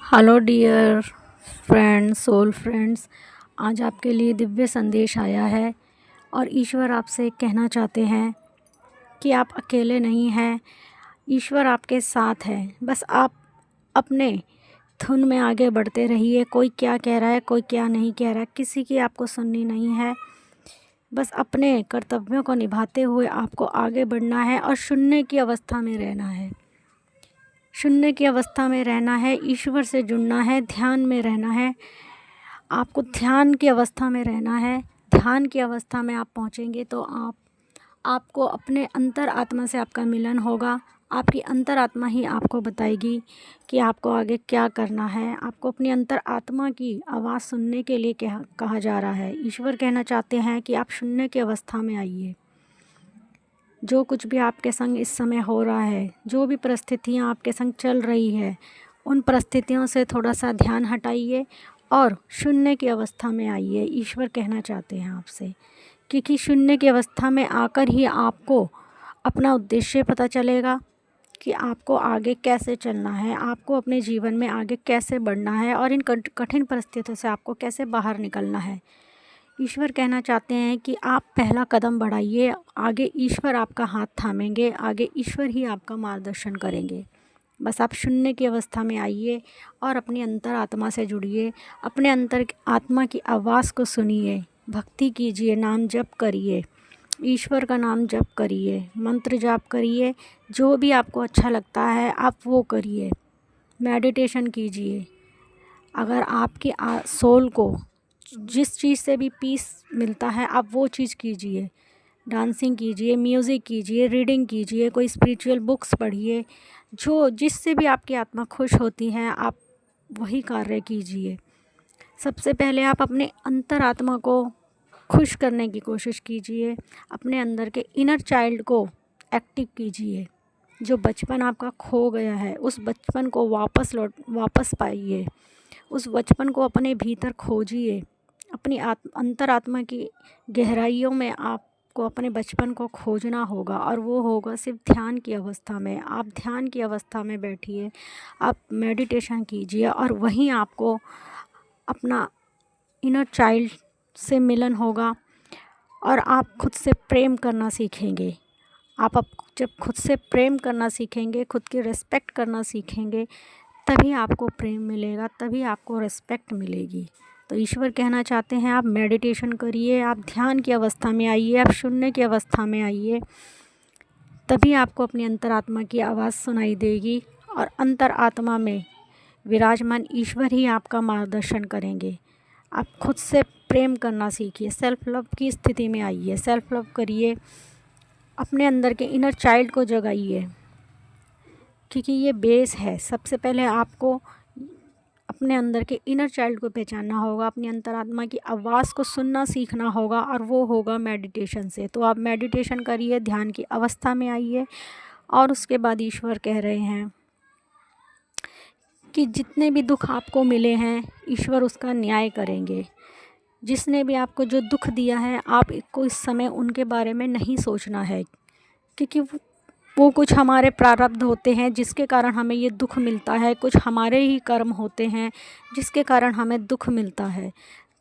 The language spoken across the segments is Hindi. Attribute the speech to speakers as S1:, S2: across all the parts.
S1: Hello dear friends, soul friends. आज आपके लिए दिव्य संदेश आया है और ईश्वर आपसे कहना चाहते हैं कि आप अकेले नहीं हैं। ईश्वर आपके साथ है। बस आप अपने धुन में आगे बढ़ते रहिए। कोई क्या कह रहा है, कोई क्या नहीं कह रहा है, किसी की आपको सुननी नहीं है। बस अपने कर्तव्यों को निभाते हुए आपको आगे बढ़ना है और शून्य की अवस्था में रहना है। शून्य की अवस्था में रहना है, ईश्वर से जुड़ना है, ध्यान में रहना है। आपको ध्यान की अवस्था में रहना है। ध्यान की अवस्था में आप पहुंचेंगे तो आपको अपने अंतर आत्मा से आपका मिलन होगा। आपकी अंतर आत्मा ही आपको बताएगी कि आपको आगे क्या करना है। आपको अपनी अंतर आत्मा की आवाज़ सुनने के लिए कहा जा रहा है। ईश्वर कहना चाहते हैं कि आप शून्य की अवस्था में आइए। जो कुछ भी आपके संग इस समय हो रहा है, जो भी परिस्थितियाँ आपके संग चल रही है, उन परिस्थितियों से थोड़ा सा ध्यान हटाइए और शून्य की अवस्था में आइए। ईश्वर कहना चाहते हैं आपसे, क्योंकि शून्य की अवस्था में आकर ही आपको अपना उद्देश्य पता चलेगा कि आपको आगे कैसे चलना है, आपको अपने जीवन में आगे कैसे बढ़ना है और इन कठिन परिस्थितियों से आपको कैसे बाहर निकलना है। ईश्वर कहना चाहते हैं कि आप पहला कदम बढ़ाइए। आगे ईश्वर आपका हाथ थामेंगे, आगे ईश्वर ही आपका मार्गदर्शन करेंगे। बस आप शून्य की अवस्था में आइए और अपनी अंतर आत्मा से जुड़िए। अपने अंतर आत्मा की आवाज़ को सुनिए, भक्ति कीजिए, नाम जप करिए, ईश्वर का नाम जप करिए, मंत्र जाप करिए। जो भी आपको अच्छा लगता है आप वो करिए। मेडिटेशन कीजिए। अगर आपकी सोल को जिस चीज़ से भी पीस मिलता है आप वो चीज़ कीजिए। डांसिंग कीजिए, म्यूज़िक कीजिए, रीडिंग कीजिए, कोई स्पिरिचुअल बुक्स पढ़िए। जो जिससे भी आपकी आत्मा खुश होती है आप वही कार्य कीजिए। सबसे पहले आप अपने अंतर आत्मा को खुश करने की कोशिश कीजिए। अपने अंदर के इनर चाइल्ड को एक्टिव कीजिए। जो बचपन आपका खो गया है उस बचपन को वापस पाइए। उस बचपन को अपने भीतर खोजिए। अपनी अंतर आत्मा की गहराइयों में आपको अपने बचपन को खोजना होगा और वो होगा सिर्फ ध्यान की अवस्था में। आप ध्यान की अवस्था में बैठिए, आप मेडिटेशन कीजिए और वहीं आपको अपना इनर चाइल्ड से मिलन होगा और आप खुद से प्रेम करना सीखेंगे। आप जब खुद से प्रेम करना सीखेंगे, खुद की रिस्पेक्ट करना सीखेंगे, तभी आपको प्रेम मिलेगा, तभी आपको रिस्पेक्ट मिलेगी। तो ईश्वर कहना चाहते हैं आप मेडिटेशन करिए, आप ध्यान की अवस्था में आइए, आप शून्य की अवस्था में आइए। तभी आपको अपनी अंतरात्मा की आवाज़ सुनाई देगी और अंतर आत्मा में विराजमान ईश्वर ही आपका मार्गदर्शन करेंगे। आप खुद से प्रेम करना सीखिए, सेल्फ लव की स्थिति में आइए, सेल्फ लव करिए। अपने अंदर के इनर चाइल्ड को जगाइए, क्योंकि ये बेस है। सबसे पहले आपको अपने अंदर के इनर चाइल्ड को पहचानना होगा, अपनी अंतरात्मा की आवाज़ को सुनना सीखना होगा और वो होगा मेडिटेशन से। तो आप मेडिटेशन करिए, ध्यान की अवस्था में आइए और उसके बाद ईश्वर कह रहे हैं कि जितने भी दुख आपको मिले हैं ईश्वर उसका न्याय करेंगे। जिसने भी आपको जो दुख दिया है आपको इस समय उनके बारे में नहीं सोचना है, क्योंकि वो कुछ हमारे प्रारब्ध होते हैं जिसके कारण हमें ये दुख मिलता है। कुछ हमारे ही कर्म होते हैं जिसके कारण हमें दुख मिलता है।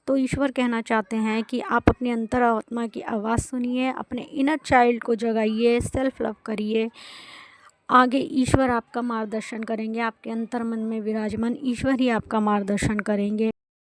S1: तो ईश्वर कहना चाहते हैं कि आप अपनी अंतरात्मा की आवाज़ सुनिए, अपने इनर चाइल्ड को जगाइए, सेल्फ लव करिए। आगे ईश्वर आपका मार्गदर्शन करेंगे। आपके अंतर मन में विराजमान ईश्वर ही आपका मार्गदर्शन करेंगे।